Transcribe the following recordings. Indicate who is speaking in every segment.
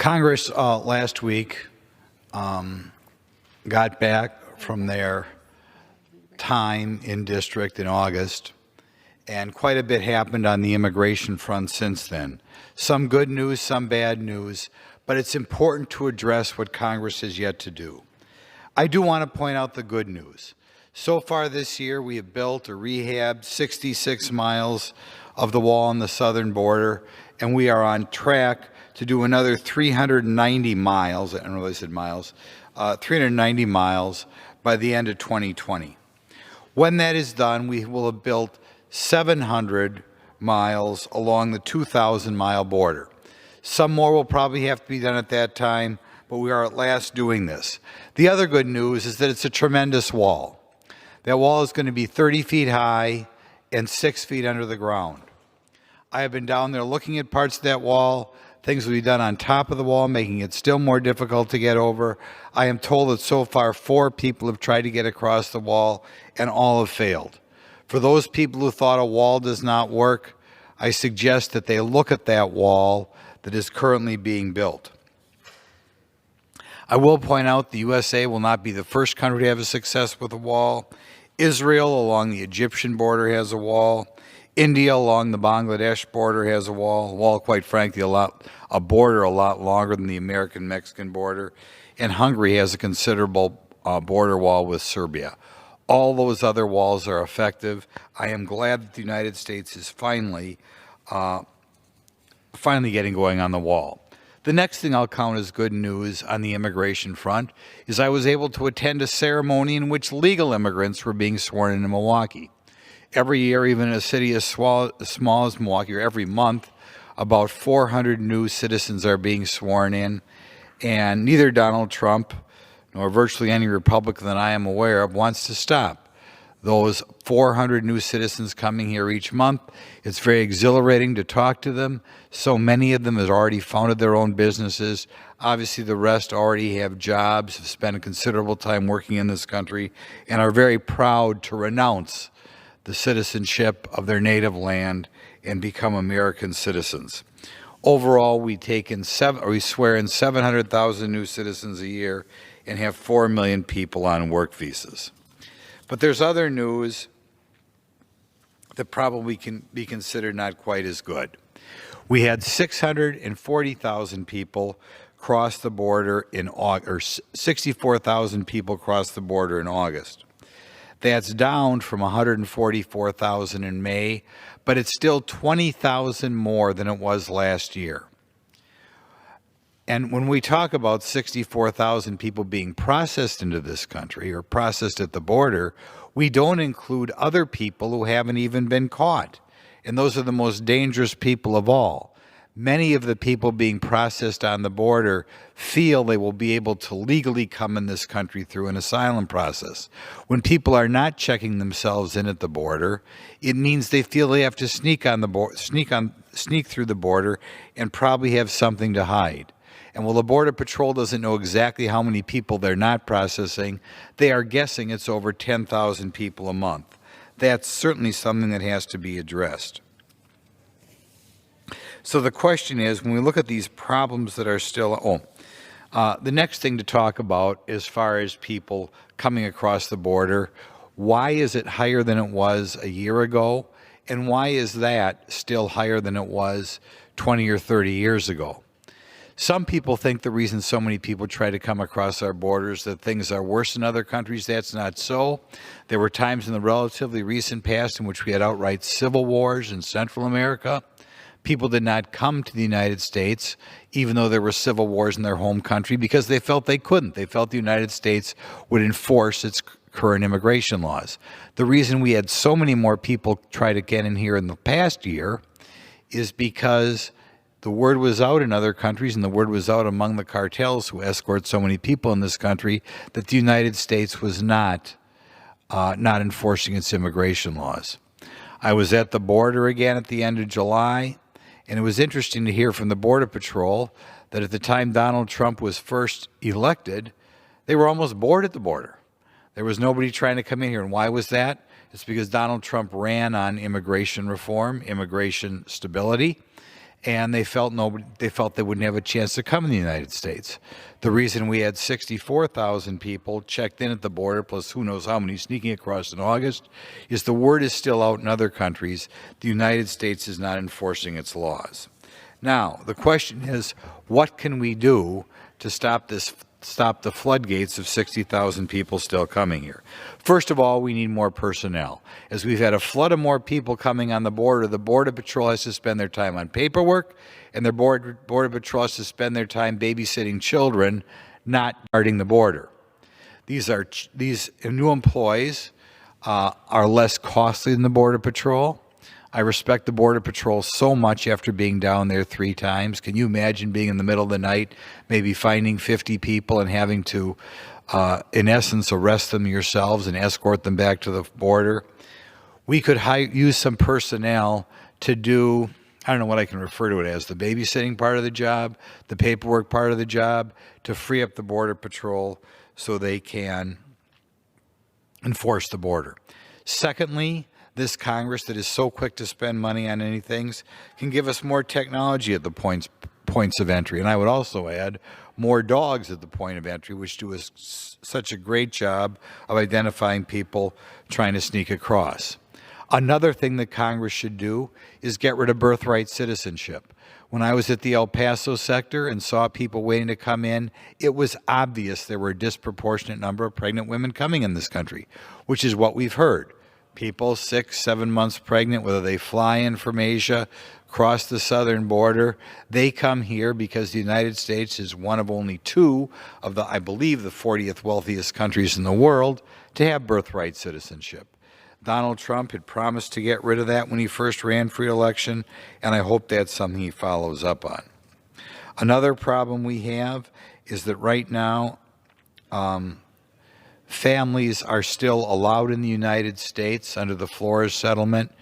Speaker 1: Congress last week got back from their time in district in August, and quite a bit happened on the immigration front since then. Some good news, some bad news, but it's important to address what Congress has yet to do. I do want to point out the good news. So far this year, we have built or rehabbed 66 miles of the wall on the southern border, and we are on track to do another 390 miles, I don't know if I said miles, 390 miles by the end of 2020. When that is done, we will have built 700 miles along the 2,000-mile border. Some more will probably have to be done at that time, but we are at last doing this. The other good news is that it's a tremendous wall. That wall is going to be 30 feet high and 6 feet under the ground. I have been down there looking at parts of that wall. Things will be done on top of the wall, making it still more difficult to get over. I am told that so far 4 people have tried to get across the wall and all have failed. For those people who thought a wall does not work, I suggest that they look at that wall that is currently being built. I will point out the USA will not be the first country to have a success with a wall. Israel along the Egyptian border has a wall. India along the Bangladesh border has a wall. A wall, quite frankly, a border a lot longer than the American-Mexican border. And Hungary has a considerable border wall with Serbia. All those other walls are effective. I am glad that the United States is finally getting going on the wall. The next thing I'll count as good news on the immigration front is I was able to attend a ceremony in which legal immigrants were being sworn in Milwaukee. Every year, even in a city as small as Milwaukee, or every month, about 400 new citizens are being sworn in, and neither Donald Trump nor virtually any Republican that I am aware of wants to stop those 400 new citizens coming here each month. It's very exhilarating to talk to them. So many of them have already founded their own businesses. Obviously, the rest already have jobs, have spent a considerable time working in this country, and are very proud to renounce the citizenship of their native land and become American citizens. Overall, we swear in 700,000 new citizens a year and have 4 million people on work visas. But there's other news that probably can be considered not quite as good. We had 640,000 people cross the border in August, or 64,000 people cross the border in August. That's down from 144,000 in May, but it's still 20,000 more than it was last year. And when we talk about 64,000 people being processed into this country or processed at the border, we don't include other people who haven't even been caught. And those are the most dangerous people of all. Many of the people being processed on the border feel they will be able to legally come in this country through an asylum process. When people are not checking themselves in at the border, it means they feel they have to sneak through the border and probably have something to hide. And while the Border Patrol doesn't know exactly how many people they're not processing, they are guessing it's over 10,000 people a month. That's certainly something that has to be addressed. So the question is, when we look at these problems that are still, the next thing to talk about as far as people coming across the border, why is it higher than it was a year ago? And why is that still higher than it was 20 or 30 years ago? Some people think the reason so many people try to come across our borders that things are worse in other countries. That's not so. There were times in the relatively recent past in which we had outright civil wars in Central America. People did not come to the United States, even though there were civil wars in their home country, because they felt they couldn't. They felt the United States would enforce its current immigration laws. The reason we had so many more people try to get in here in the past year is because the word was out in other countries, and the word was out among the cartels who escort so many people in this country, that the United States was not enforcing its immigration laws. I was at the border again at the end of July, and it was interesting to hear from the Border Patrol that at the time Donald Trump was first elected, they were almost bored at the border. There was nobody trying to come in here. And why was that? It's because Donald Trump ran on immigration reform, immigration stability, and they felt they wouldn't have a chance to come in the United States. The reason we had 64,000 people checked in at the border, plus who knows how many sneaking across in August, is the word is still out in other countries. The United States is not enforcing its laws. Now, the question is, what can we do to stop the floodgates of 60,000 people still coming here? First of all, we need more personnel. As we've had a flood of more people coming on the Border Patrol has to spend their time on paperwork, and their Border Patrol has to spend their time babysitting children, not guarding the border. These new employees are less costly than the Border Patrol. I respect the Border Patrol so much after being down there 3 times. Can you imagine being in the middle of the night, maybe finding 50 people and having to, in essence, arrest them yourselves and escort them back to the border? We could use some personnel to do, I don't know what I can refer to it as, the babysitting part of the job, the paperwork part of the job, to free up the Border Patrol so they can enforce the border. Secondly, this Congress that is so quick to spend money on anything can give us more technology at the points of entry. And I would also add more dogs at the point of entry, which do such a great job of identifying people trying to sneak across. Another thing that Congress should do is get rid of birthright citizenship. When I was at the El Paso sector and saw people waiting to come in, it was obvious there were a disproportionate number of pregnant women coming in this country, which is what we've heard. People 6, 7 months pregnant, whether they fly in from Asia, cross the southern border, they come here because the United States is one of only 2 of the, I believe, the 40th wealthiest countries in the world to have birthright citizenship. Donald Trump had promised to get rid of that when he first ran for election, and I hope that's something he follows up on. Another problem we have is that right now, families are still allowed in the United States under the Flores settlement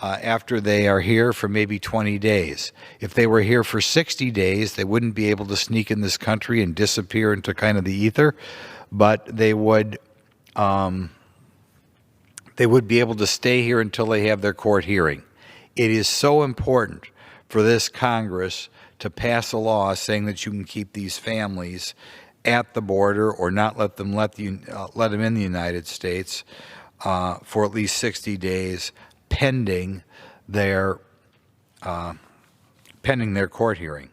Speaker 1: after they are here for maybe 20 days. If they were here for 60 days, they wouldn't be able to sneak in this country and disappear into kind of the ether, but they would be able to stay here until they have their court hearing. It is so important for this Congress to pass a law saying that you can keep these families at the border or not let them in the United States for at least 60 days pending their court hearing.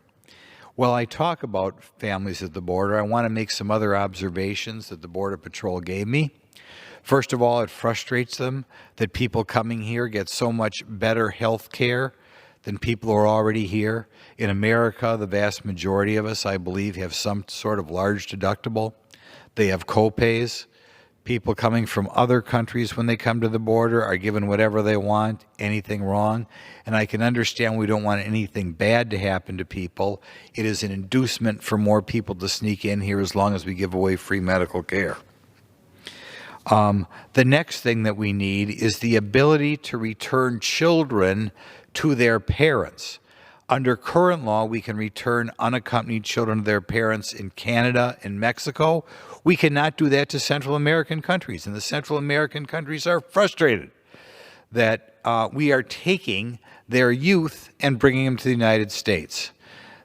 Speaker 1: While I talk about families at the border, I want to make some other observations that the Border Patrol gave me. First of all, it frustrates them that people coming here get so much better health care than people who are already here. In America, the vast majority of us, I believe, have some sort of large deductible. They have co-pays. People coming from other countries when they come to the border are given whatever they want, anything wrong. And I can understand we don't want anything bad to happen to people. It is an inducement for more people to sneak in here as long as we give away free medical care. The next thing that we need is the ability to return children to their parents. Under current law, we can return unaccompanied children to their parents in Canada and Mexico. We cannot do that to Central American countries, and the Central American countries are frustrated that we are taking their youth and bringing them to the United States.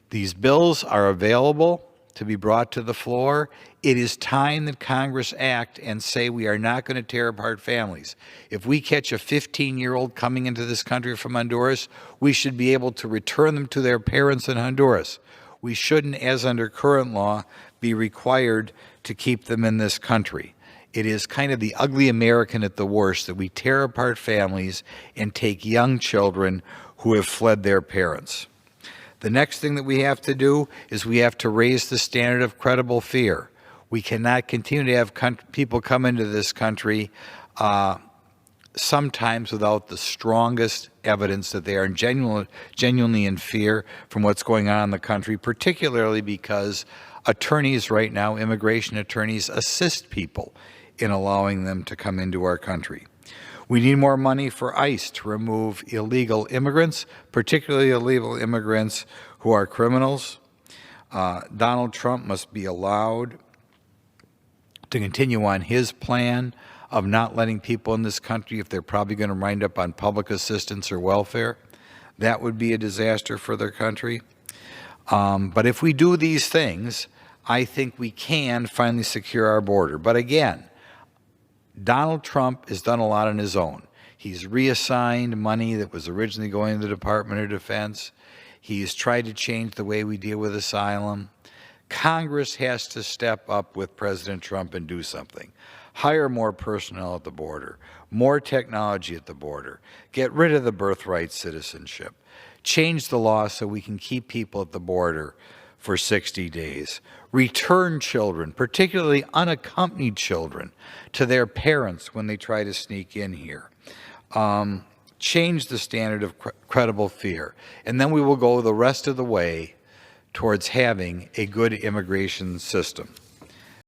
Speaker 1: These bills are available to be brought to the floor. It is time that Congress act and say we are not going to tear apart families. If we catch a 15-year-old coming into this country from Honduras, we should be able to return them to their parents in Honduras. We shouldn't, as under current law, be required to keep them in this country. It is kind of the ugly American at the worst that we tear apart families and take young children who have fled their parents. The next thing that we have to do is we have to raise the standard of credible fear. We cannot continue to have people come into this country sometimes without the strongest evidence that they are genuinely in fear from what's going on in the country, particularly because attorneys right now, immigration attorneys, assist people in allowing them to come into our country. We need more money for ICE to remove illegal immigrants, particularly illegal immigrants who are criminals. Donald Trump must be allowed to continue on his plan of not letting people in this country if they're probably going to wind up on public assistance or welfare. that would be a disaster for their country. But if we do these things, I think we can finally secure our border. But again, Donald Trump has done a lot on his own. He's reassigned money that was originally going to the Department of Defense. He's tried to change the way we deal with asylum. Congress has to step up with President Trump and do something. Hire more personnel at the border, more technology at the border, get rid of the birthright citizenship, change the law so we can keep people at the border for 60 days, return children, particularly unaccompanied children, to their parents when they try to sneak in here. Change the standard of credible fear, and then we will go the rest of the way towards having a good immigration system.